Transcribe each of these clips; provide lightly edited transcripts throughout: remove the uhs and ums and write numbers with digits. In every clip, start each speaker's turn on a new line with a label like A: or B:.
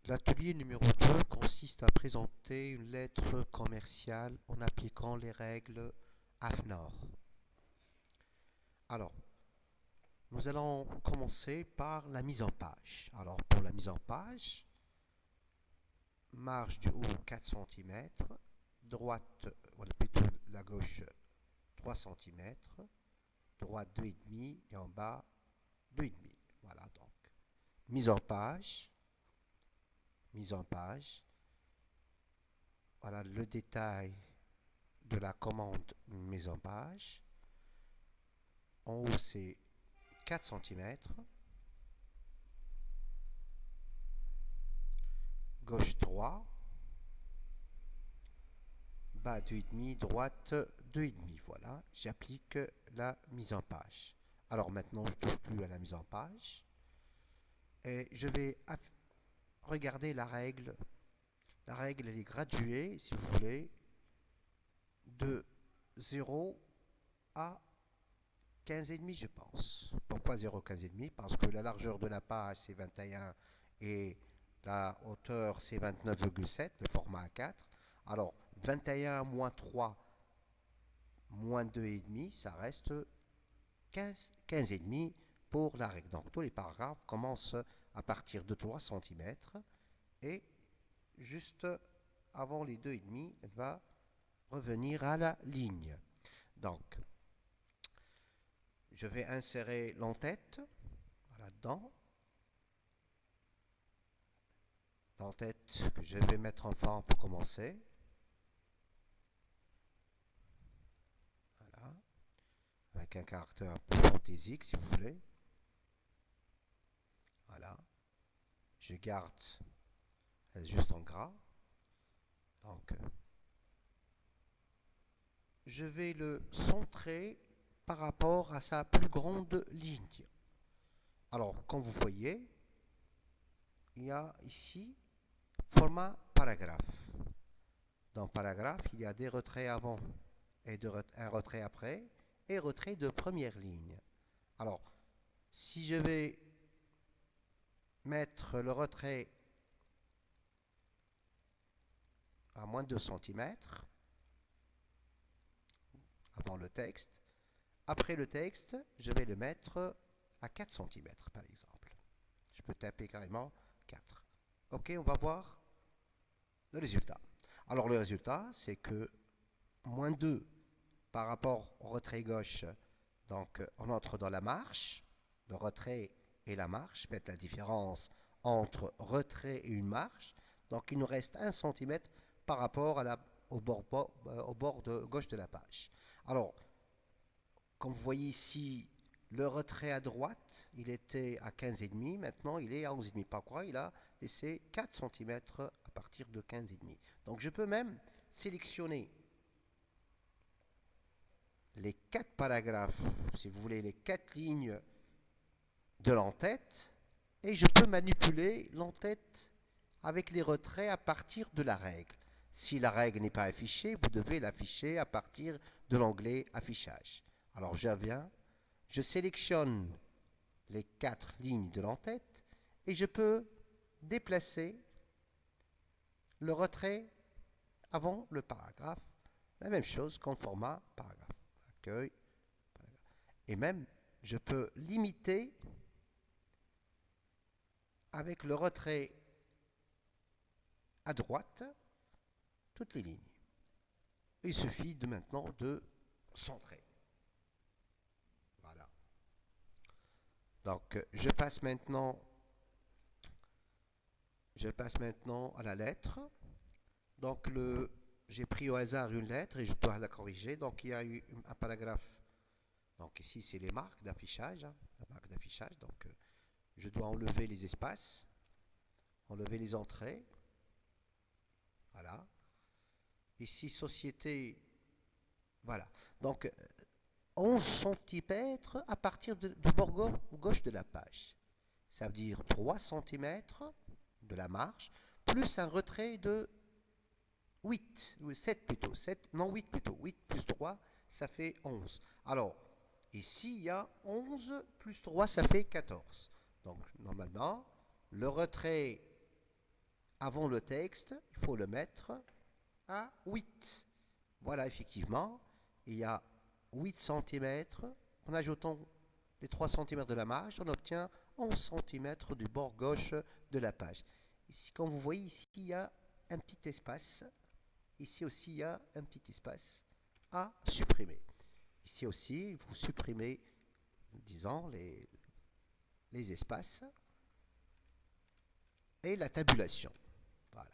A: L'atelier numéro 2 consiste à présenter une lettre commerciale en appliquant les règles AFNOR. Alors, nous allons commencer par la mise en page. Alors, pour la mise en page, marge du haut 4 cm, droite, voilà, plutôt la gauche 3 cm, droite 2,5 et en bas 2,5. Voilà donc. Mise en page. Mise en page. Voilà le détail de la commande mise en page. En haut, c'est 4 cm. Gauche 3. Bas 2,5, droite 2,5. Voilà, j'applique la mise en page. Alors maintenant, je ne touche plus à la mise en page. Et je vais regarder la règle. La règle, elle est graduée, si vous voulez, de 0 à 15,5, je pense. Pourquoi 0, 15,5? Parce que la largeur de la page, c'est 21 et la hauteur, c'est 29,7, le format A4. Alors, 21 moins 3 moins 2,5, ça reste 15,5 pour la règle. Donc, tous les paragraphes commencent à partir de 3 cm et juste avant les 2,5, elle va revenir à la ligne. Donc, je vais insérer l'entête là-dedans. L'entête que je vais mettre en forme pour commencer. Voilà. Avec un caractère un peu fantaisique, si vous voulez. Voilà. Je garde juste en gras. Donc, je vais le centrer par rapport à sa plus grande ligne. Alors, comme vous voyez, il y a ici format paragraphe. Dans paragraphe, il y a des retraits avant et un retrait après et retrait de première ligne. Alors, si je vais mettre le retrait à moins de 2 cm avant le texte, après le texte, je vais le mettre à 4 cm par exemple. Je peux taper carrément 4. Ok, on va voir le résultat. Alors le résultat, c'est que moins 2 par rapport au retrait gauche, donc on entre dans la marche, le retrait et la marche, faites la différence entre retrait et une marche, donc il nous reste 1 cm par rapport au bord de gauche de la page. Alors, comme vous voyez ici, le retrait à droite, il était à 15,5, maintenant il est à 11,5. Pourquoi? Il a laissé 4 cm à partir de 15,5. Donc je peux même sélectionner les 4 paragraphes, si vous voulez, les 4 lignes de l'entête, et je peux manipuler l'entête avec les retraits à partir de la règle. Si la règle n'est pas affichée, vous devez l'afficher à partir de l'onglet affichage. Alors je viens, je sélectionne les 4 lignes de l'entête et je peux déplacer le retrait avant le paragraphe. La même chose qu'en format paragraphe. Accueil. Et même, je peux limiter avec le retrait à droite toutes les lignes. Il suffit de maintenant de centrer. Voilà. Donc, je passe maintenant à la lettre. Donc, j'ai pris au hasard une lettre et je dois la corriger. Donc, il y a eu un paragraphe. Donc, ici, c'est les marques d'affichage. La marque d'affichage. Donc, je dois enlever les espaces, enlever les entrées. Voilà. Ici, société. Voilà. Donc, 11 cm à partir du bord gauche de la page. Ça veut dire 3 cm de la marge, plus un retrait de 8, ou 7 plutôt, 7, non 8 plutôt, 8 plus 3, ça fait 11. Alors, ici, il y a 11 plus 3, ça fait 14. Donc, normalement, le retrait avant le texte, il faut le mettre à 8. Voilà, effectivement, il y a 8 cm. En ajoutant les 3 cm de la marge, on obtient 11 cm du bord gauche de la page. Ici, comme vous voyez, ici, il y a un petit espace. Ici aussi, il y a un petit espace à supprimer. Ici aussi, vous supprimez, disons, les espaces et la tabulation. Voilà.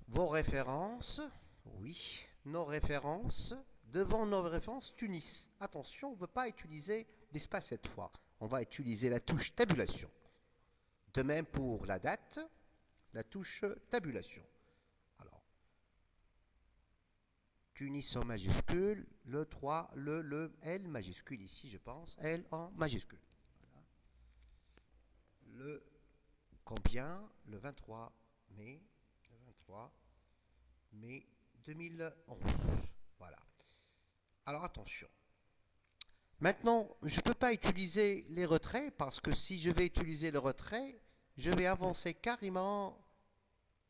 A: Vos références, oui, nos références. Devant nos références, Tunis. Attention, on ne veut pas utiliser d'espace cette fois. On va utiliser la touche tabulation. De même pour la date, la touche tabulation. Alors, Tunis en majuscule, le 3, le L majuscule ici, je pense, L en majuscule. Voilà. Le combien? Le 23 mai, le 23 mai 2011. Voilà. Alors attention. Maintenant, je ne peux pas utiliser les retraits parce que si je vais utiliser le retrait, je vais avancer carrément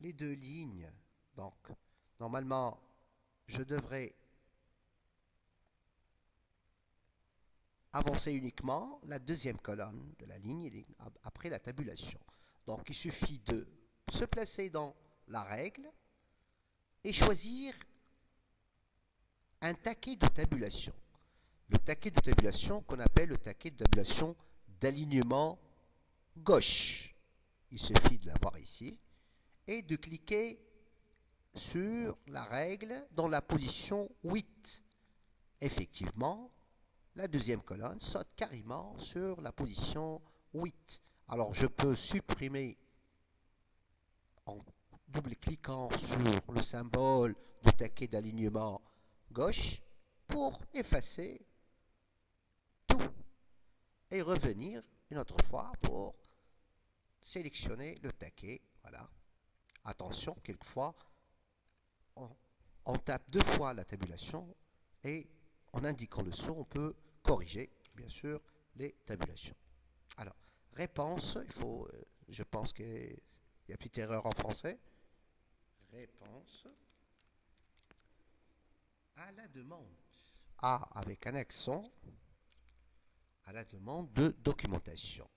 A: les deux lignes. Donc, normalement, je devrais avancer uniquement la deuxième colonne de la ligne après la tabulation. Donc, il suffit de se placer dans la règle et choisir un taquet de tabulation. Le taquet de tabulation qu'on appelle le taquet de tabulation d'alignement gauche. Il suffit de l'avoir ici et de cliquer sur la règle dans la position 8. Effectivement, la deuxième colonne saute carrément sur la position 8. Alors je peux supprimer en double-cliquant sur le symbole du taquet d'alignement gauche pour effacer tout et revenir une autre fois pour sélectionner le taquet. Voilà. Attention, quelquefois, on tape deux fois la tabulation et en indiquant le saut, on peut corriger, bien sûr, les tabulations. Alors, réponse, il faut, je pense qu'il y a une petite erreur en français. Réponse à la demande. A avec un accent à la demande de documentation.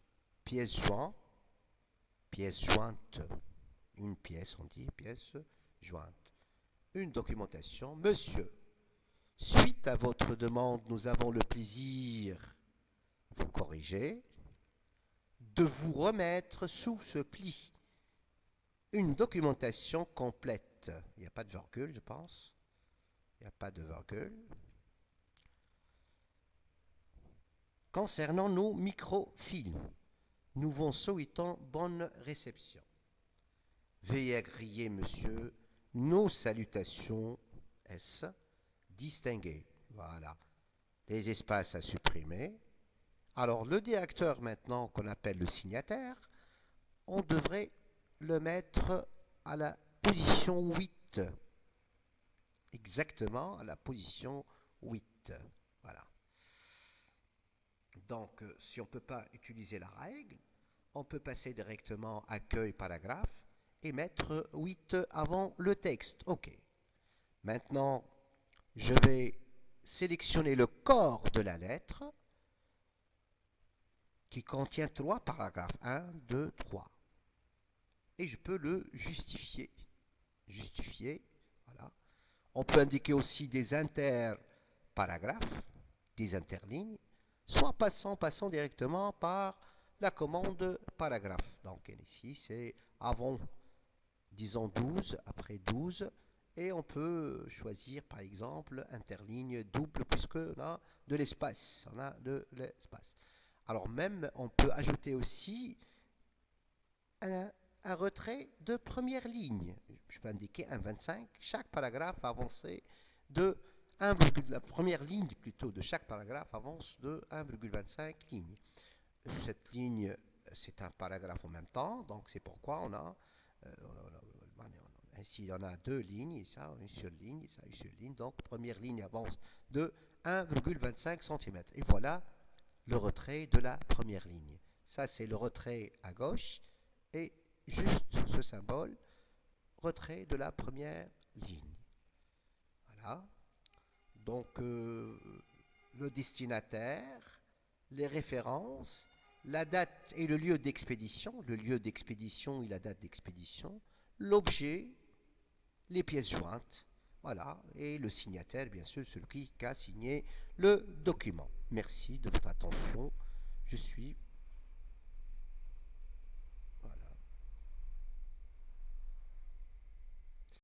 A: Pièce jointe, pièce jointe, une pièce, on dit pièce jointe. Une documentation. Monsieur, suite à votre demande, nous avons le plaisir, vous corrigez, de vous remettre sous ce pli une documentation complète. Il n'y a pas de virgule, je pense. Il n'y a pas de virgule. Concernant nos microfilms, nous vous souhaitons bonne réception. Veuillez agréer, monsieur, nos salutations S distinguées. Voilà. Les espaces à supprimer. Alors, le directeur maintenant, qu'on appelle le signataire, on devrait le mettre à la position 8. Exactement à la position 8. Voilà. Donc, si on ne peut pas utiliser la règle, on peut passer directement à accueil paragraphe et mettre 8 avant le texte. OK. Maintenant, je vais sélectionner le corps de la lettre qui contient 3 paragraphes. 1, 2, 3. Et je peux le justifier. Justifier, voilà. On peut indiquer aussi des interparagraphes, des interlignes, soit passant directement par la commande paragraphe. Donc ici, c'est avant, disons 12, après 12, et on peut choisir par exemple interligne double puisqu'on a de l'espace. On a de l'espace. Alors même, on peut ajouter aussi un retrait de première ligne. Je peux indiquer 1,25. Chaque paragraphe avancé de 1, la première ligne plutôt de chaque paragraphe avance de 1,25 lignes. Cette ligne, c'est un paragraphe en même temps, donc c'est pourquoi on a ici on a deux lignes, et ça une seule ligne, et ça une seule ligne. Donc première ligne avance de 1,25 cm. Et voilà le retrait de la première ligne. Ça c'est le retrait à gauche et juste ce symbole, retrait de la première ligne. Voilà. Donc, le destinataire, les références, la date et le lieu d'expédition, et la date d'expédition, l'objet, les pièces jointes, voilà, et le signataire, bien sûr, celui qui a signé le document. Merci de votre attention. Je suis